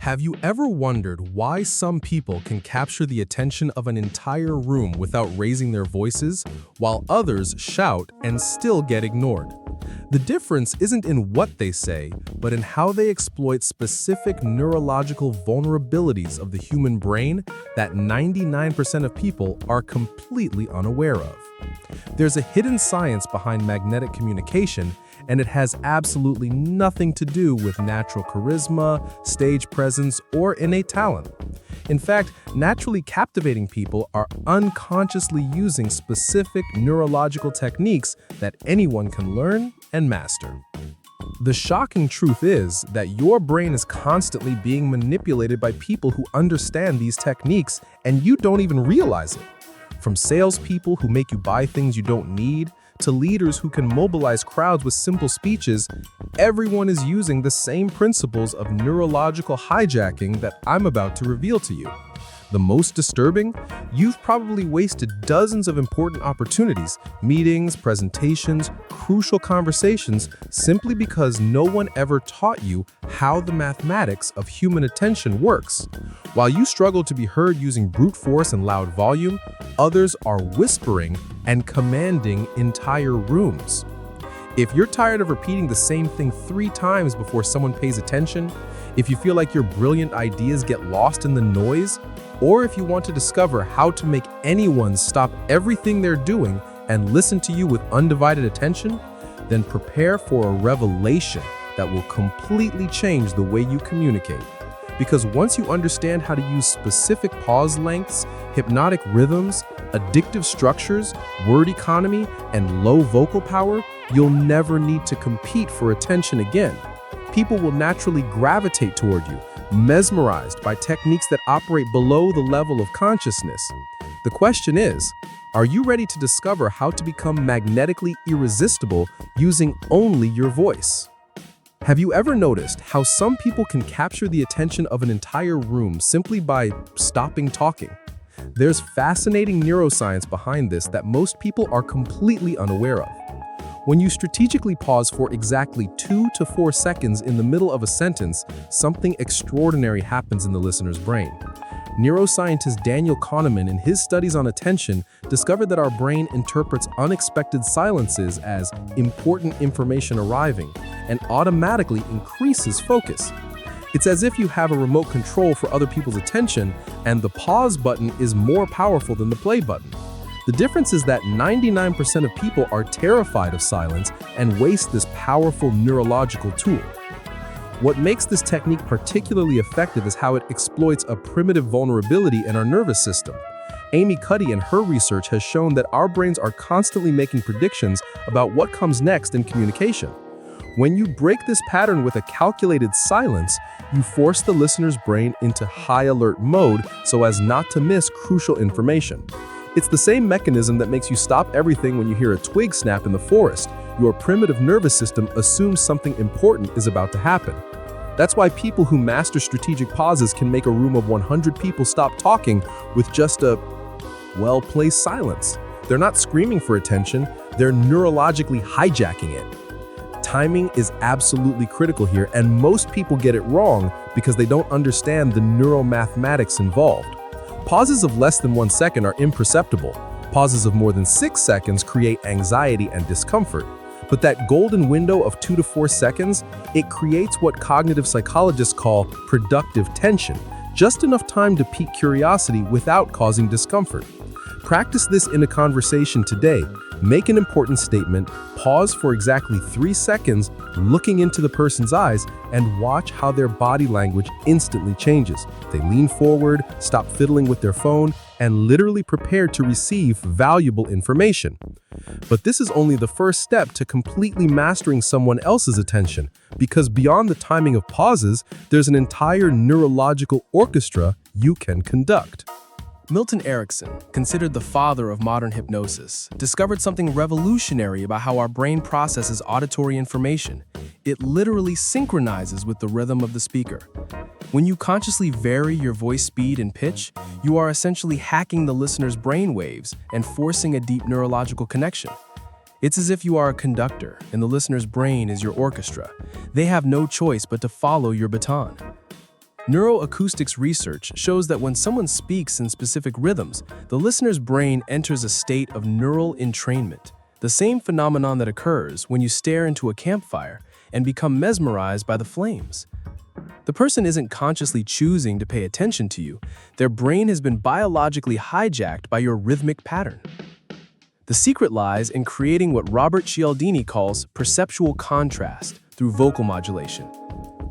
Have you ever wondered why some people can capture the attention of an entire room without raising their voices, while others shout and still get ignored? The difference isn't in what they say, but in how they exploit specific neurological vulnerabilities of the human brain that 99% of people are completely unaware of. There's a hidden science behind magnetic communication, and it has absolutely nothing to do with natural charisma, stage presence, or innate talent. In fact, naturally captivating people are unconsciously using specific neurological techniques that anyone can learn and master. The shocking truth is that your brain is constantly being manipulated by people who understand these techniques, and you don't even realize it. From salespeople who make you buy things you don't need, to leaders who can mobilize crowds with simple speeches, everyone is using the same principles of neurological hijacking that I'm about to reveal to you. The most disturbing? You've probably wasted dozens of important opportunities, meetings, presentations, crucial conversations, simply because no one ever taught you how the mathematics of human attention works. While you struggle to be heard using brute force and loud volume, others are whispering and commanding entire rooms. If you're tired of repeating the same thing 3 times before someone pays attention, if you feel like your brilliant ideas get lost in the noise, or if you want to discover how to make anyone stop everything they're doing and listen to you with undivided attention, then prepare for a revelation that will completely change the way you communicate. Because once you understand how to use specific pause lengths, hypnotic rhythms, addictive structures, word economy, and low vocal power, you'll never need to compete for attention again. People will naturally gravitate toward you, mesmerized by techniques that operate below the level of consciousness. The question is, are you ready to discover how to become magnetically irresistible using only your voice? Have you ever noticed how some people can capture the attention of an entire room simply by stopping talking? There's fascinating neuroscience behind this that most people are completely unaware of. When you strategically pause for exactly 2 to 4 seconds in the middle of a sentence, something extraordinary happens in the listener's brain. Neuroscientist Daniel Kahneman, in his studies on attention, discovered that our brain interprets unexpected silences as important information arriving and automatically increases focus. It's as if you have a remote control for other people's attention, and the pause button is more powerful than the play button. The difference is that 99% of people are terrified of silence and waste this powerful neurological tool. What makes this technique particularly effective is how it exploits a primitive vulnerability in our nervous system. Amy Cuddy and her research has shown that our brains are constantly making predictions about what comes next in communication. When you break this pattern with a calculated silence, you force the listener's brain into high alert mode so as not to miss crucial information. It's the same mechanism that makes you stop everything when you hear a twig snap in the forest. Your primitive nervous system assumes something important is about to happen. That's why people who master strategic pauses can make a room of 100 people stop talking with just a well-placed silence. They're not screaming for attention, they're neurologically hijacking it. Timing is absolutely critical here, and most people get it wrong because they don't understand the neuromathematics involved. Pauses of less than 1 second are imperceptible. Pauses of more than 6 seconds create anxiety and discomfort. But that golden window of 2 to 4 seconds, it creates what cognitive psychologists call productive tension, just enough time to pique curiosity without causing discomfort. Practice this in a conversation today. Make an important statement, pause for exactly 3 seconds, looking into the person's eyes, and watch how their body language instantly changes. They lean forward, stop fiddling with their phone, and literally prepare to receive valuable information. But this is only the first step to completely mastering someone else's attention, because beyond the timing of pauses, there's an entire neurological orchestra you can conduct. Milton Erickson, considered the father of modern hypnosis, discovered something revolutionary about how our brain processes auditory information. It literally synchronizes with the rhythm of the speaker. When you consciously vary your voice speed and pitch, you are essentially hacking the listener's brain waves and forcing a deep neurological connection. It's as if you are a conductor and the listener's brain is your orchestra. They have no choice but to follow your baton. Neuroacoustics research shows that when someone speaks in specific rhythms, the listener's brain enters a state of neural entrainment, the same phenomenon that occurs when you stare into a campfire and become mesmerized by the flames. The person isn't consciously choosing to pay attention to you. Their brain has been biologically hijacked by your rhythmic pattern. The secret lies in creating what Robert Cialdini calls perceptual contrast through vocal modulation.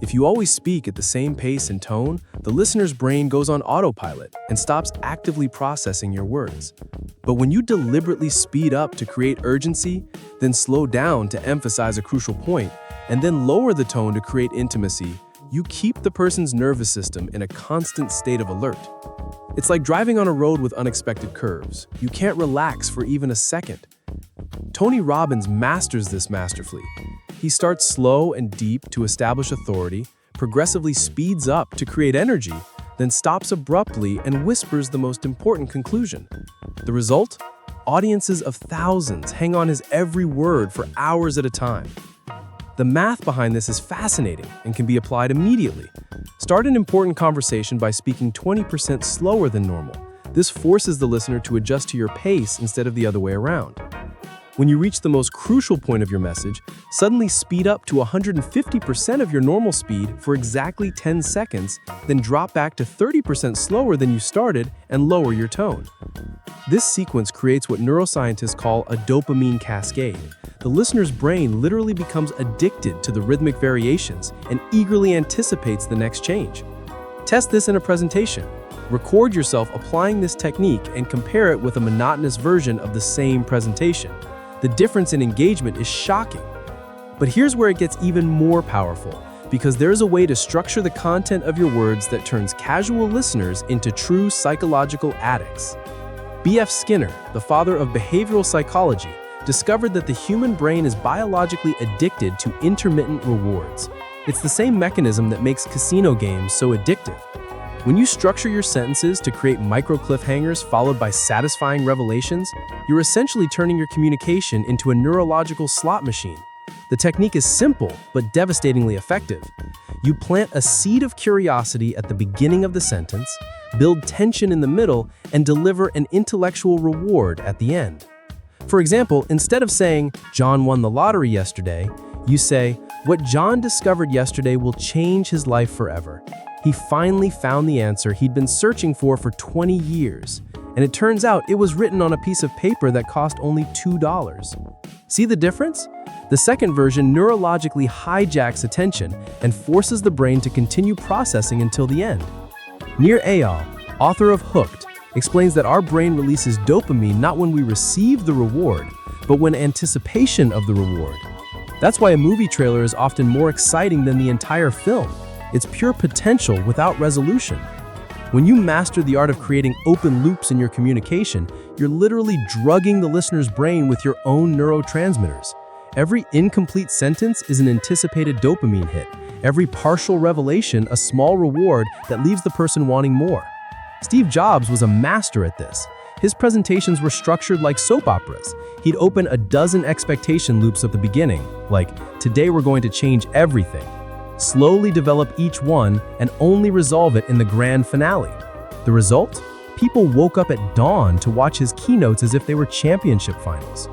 If you always speak at the same pace and tone, the listener's brain goes on autopilot and stops actively processing your words. But when you deliberately speed up to create urgency, then slow down to emphasize a crucial point, and then lower the tone to create intimacy, you keep the person's nervous system in a constant state of alert. It's like driving on a road with unexpected curves. You can't relax for even a second. Tony Robbins masters this masterfully. He starts slow and deep to establish authority, progressively speeds up to create energy, then stops abruptly and whispers the most important conclusion. The result? Audiences of thousands hang on his every word for hours at a time. The math behind this is fascinating and can be applied immediately. Start an important conversation by speaking 20% slower than normal. This forces the listener to adjust to your pace instead of the other way around. When you reach the most crucial point of your message, suddenly speed up to 150% of your normal speed for exactly 10 seconds, then drop back to 30% slower than you started and lower your tone. This sequence creates what neuroscientists call a dopamine cascade. The listener's brain literally becomes addicted to the rhythmic variations and eagerly anticipates the next change. Test this in a presentation. Record yourself applying this technique and compare it with a monotonous version of the same presentation. The difference in engagement is shocking. But here's where it gets even more powerful, because there's a way to structure the content of your words that turns casual listeners into true psychological addicts. B.F. Skinner, the father of behavioral psychology, discovered that the human brain is biologically addicted to intermittent rewards. It's the same mechanism that makes casino games so addictive. When you structure your sentences to create micro cliffhangers followed by satisfying revelations, you're essentially turning your communication into a neurological slot machine. The technique is simple but devastatingly effective. You plant a seed of curiosity at the beginning of the sentence, build tension in the middle, and deliver an intellectual reward at the end. For example, instead of saying, "John won the lottery yesterday," you say, "What John discovered yesterday will change his life forever. He finally found the answer he'd been searching for 20 years. And it turns out it was written on a piece of paper that cost only $2. See the difference? The second version neurologically hijacks attention and forces the brain to continue processing until the end. Nir Eyal, author of Hooked, explains that our brain releases dopamine not when we receive the reward, but when anticipation of the reward. That's why a movie trailer is often more exciting than the entire film. It's pure potential without resolution. When you master the art of creating open loops in your communication, you're literally drugging the listener's brain with your own neurotransmitters. Every incomplete sentence is an anticipated dopamine hit. Every partial revelation, a small reward that leaves the person wanting more. Steve Jobs was a master at this. His presentations were structured like soap operas. He'd open a dozen expectation loops at the beginning, like, "Today we're going to change everything." Slowly develop each one and only resolve it in the grand finale. The result? People woke up at dawn to watch his keynotes as if they were championship finals.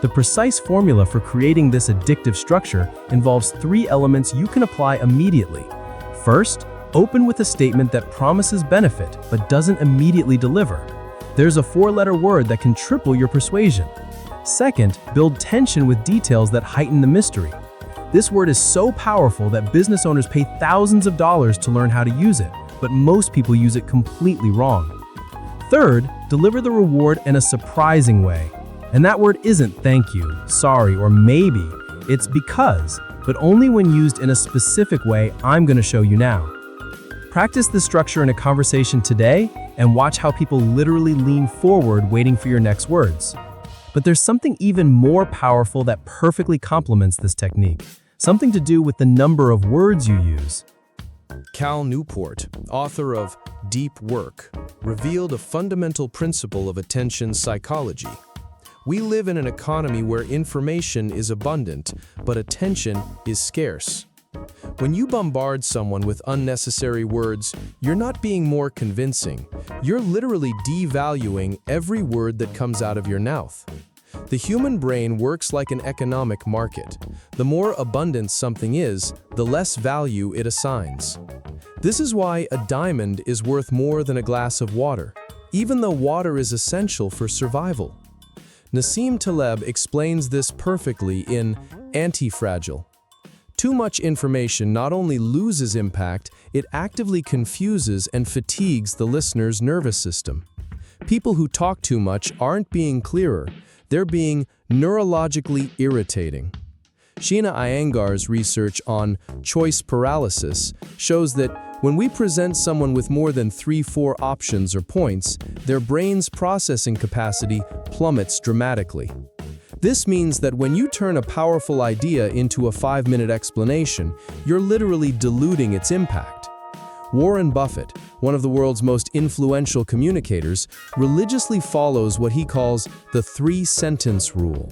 The precise formula for creating this addictive structure involves 3 elements you can apply immediately. First, open with a statement that promises benefit but doesn't immediately deliver. There's a 4-letter word that can triple your persuasion. Second, build tension with details that heighten the mystery. This word is so powerful that business owners pay thousands of dollars to learn how to use it, but most people use it completely wrong. Third, deliver the reward in a surprising way. And that word isn't thank you, sorry, or maybe. It's because, but only when used in a specific way I'm going to show you now. Practice this structure in a conversation today and watch how people literally lean forward waiting for your next words. But there's something even more powerful that perfectly complements this technique. Something to do with the number of words you use. Cal Newport, author of Deep Work, revealed a fundamental principle of attention psychology. We live in an economy where information is abundant, but attention is scarce. When you bombard someone with unnecessary words, you're not being more convincing. You're literally devaluing every word that comes out of your mouth. The human brain works like an economic market. The more abundant something is, the less value it assigns. This is why a diamond is worth more than a glass of water, even though water is essential for survival. Nassim Taleb explains this perfectly in Anti-Fragile. Too much information not only loses impact, it actively confuses and fatigues the listener's nervous system. People who talk too much aren't being clearer, they're being neurologically irritating. Sheena Iyengar's research on choice paralysis shows that when we present someone with more than 3-4 options or points, their brain's processing capacity plummets dramatically. This means that when you turn a powerful idea into a 5-minute explanation, you're literally diluting its impact. Warren Buffett, one of the world's most influential communicators, religiously follows what he calls the 3-sentence rule.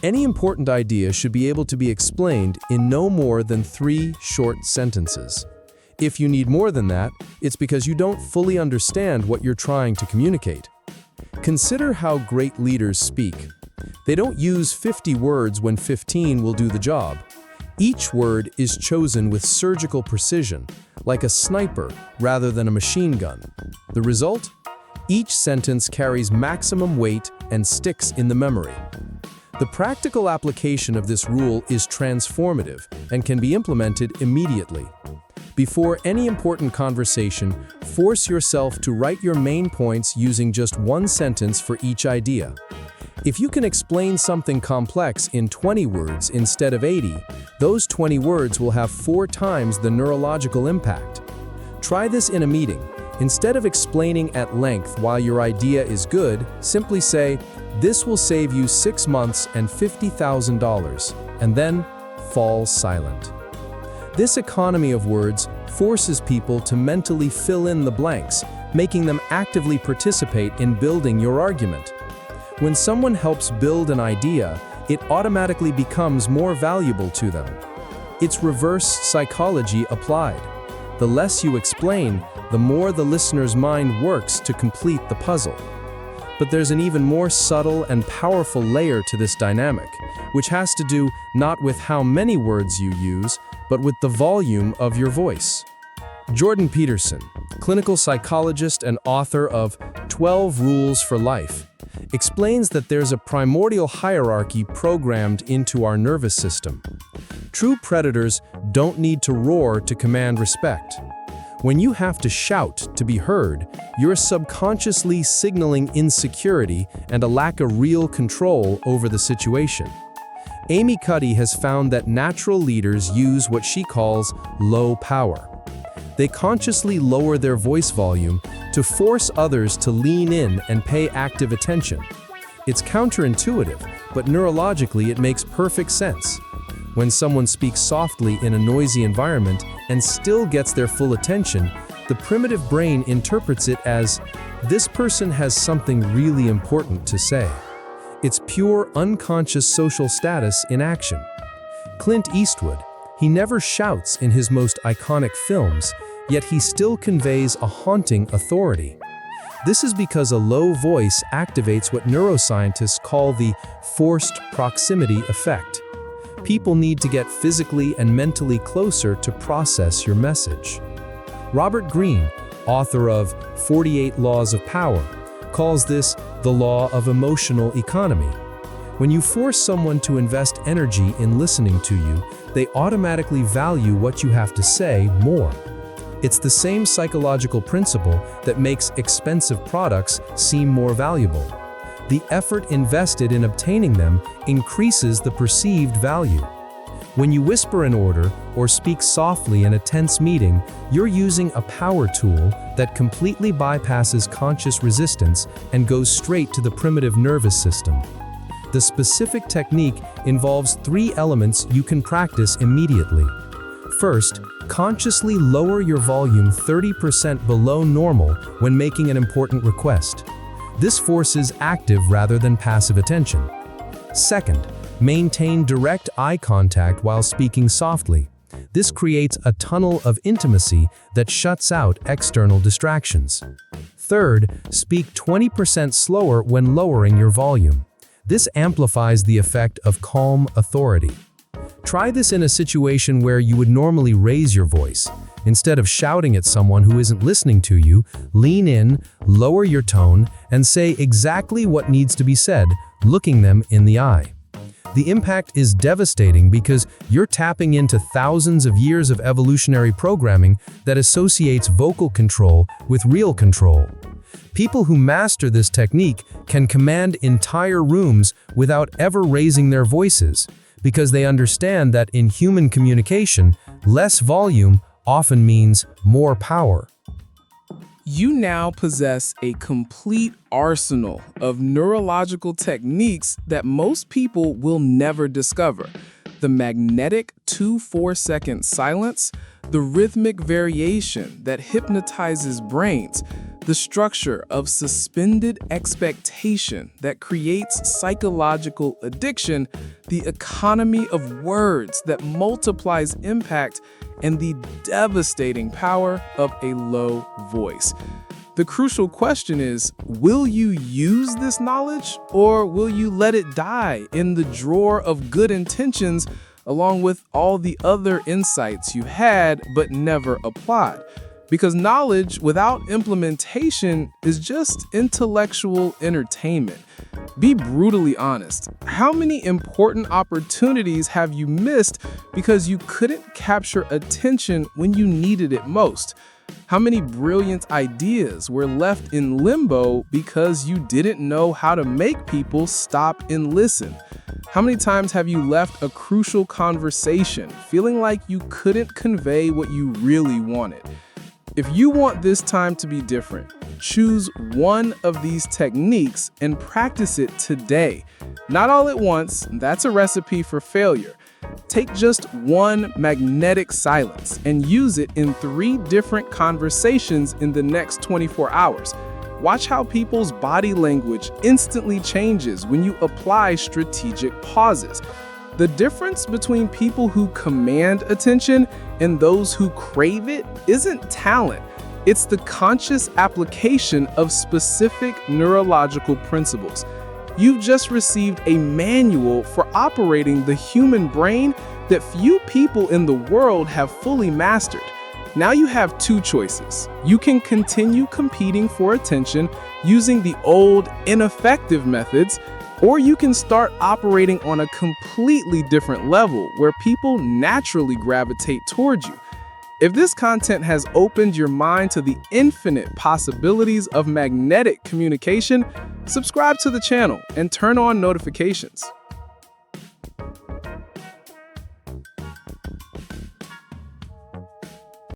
Any important idea should be able to be explained in no more than 3 short sentences. If you need more than that, it's because you don't fully understand what you're trying to communicate. Consider how great leaders speak. They don't use 50 words when 15 will do the job. Each word is chosen with surgical precision, like a sniper rather than a machine gun. The result? Each sentence carries maximum weight and sticks in the memory. The practical application of this rule is transformative and can be implemented immediately. Before any important conversation, force yourself to write your main points using just 1 sentence for each idea. If you can explain something complex in 20 words instead of 80, those 20 words will have 4 times the neurological impact. Try this in a meeting. Instead of explaining at length why your idea is good, simply say, "This will save you 6 months and $50,000," and then fall silent. This economy of words forces people to mentally fill in the blanks, making them actively participate in building your argument. When someone helps build an idea, it automatically becomes more valuable to them. It's reverse psychology applied. The less you explain, the more the listener's mind works to complete the puzzle. But there's an even more subtle and powerful layer to this dynamic, which has to do not with how many words you use, but with the volume of your voice. Jordan Peterson, clinical psychologist and author of 12 Rules for Life, explains that there's a primordial hierarchy programmed into our nervous system. True predators don't need to roar to command respect. When you have to shout to be heard, you're subconsciously signaling insecurity and a lack of real control over the situation. Amy Cuddy has found that natural leaders use what she calls low power. They consciously lower their voice volume to force others to lean in and pay active attention. It's counterintuitive, but neurologically it makes perfect sense. When someone speaks softly in a noisy environment and still gets their full attention, the primitive brain interprets it as, "This person has something really important to say." It's pure unconscious social status in action. Clint Eastwood, he never shouts in his most iconic films, yet he still conveys a haunting authority. This is because a low voice activates what neuroscientists call the forced proximity effect. People need to get physically and mentally closer to process your message. Robert Greene, author of 48 Laws of Power, calls this the law of emotional economy. When you force someone to invest energy in listening to you, they automatically value what you have to say more. It's the same psychological principle that makes expensive products seem more valuable. The effort invested in obtaining them increases the perceived value. When you whisper an order or speak softly in a tense meeting, you're using a power tool that completely bypasses conscious resistance and goes straight to the primitive nervous system. The specific technique involves 3 elements you can practice immediately. First, consciously lower your volume 30% below normal when making an important request. This forces active rather than passive attention. Second, maintain direct eye contact while speaking softly. This creates a tunnel of intimacy that shuts out external distractions. Third, speak 20% slower when lowering your volume. This amplifies the effect of calm authority. Try this in a situation where you would normally raise your voice. Instead of shouting at someone who isn't listening to you, lean in, lower your tone, and say exactly what needs to be said, looking them in the eye. The impact is devastating because you're tapping into thousands of years of evolutionary programming that associates vocal control with real control. People who master this technique can command entire rooms without ever raising their voices, because they understand that in human communication, less volume often means more power. You now possess a complete arsenal of neurological techniques that most people will never discover. The magnetic 2-4-second silence, the rhythmic variation that hypnotizes brains, the structure of suspended expectation that creates psychological addiction, the economy of words that multiplies impact, and the devastating power of a low voice. The crucial question is, will you use this knowledge, or will you let it die in the drawer of good intentions along with all the other insights you had but never applied? Because knowledge without implementation is just intellectual entertainment. Be brutally honest. How many important opportunities have you missed because you couldn't capture attention when you needed it most? How many brilliant ideas were left in limbo because you didn't know how to make people stop and listen? How many times have you left a crucial conversation feeling like you couldn't convey what you really wanted? If you want this time to be different, choose one of these techniques and practice it today. Not all at once, that's a recipe for failure. Take just one magnetic silence and use it in 3 different conversations in the next 24 hours. Watch how people's body language instantly changes when you apply strategic pauses. The difference between people who command attention and those who crave it isn't talent. It's the conscious application of specific neurological principles. You've just received a manual for operating the human brain that few people in the world have fully mastered. Now you have 2 choices. You can continue competing for attention using the old, ineffective methods, or you can start operating on a completely different level where people naturally gravitate towards you. If this content has opened your mind to the infinite possibilities of magnetic communication, subscribe to the channel and turn on notifications.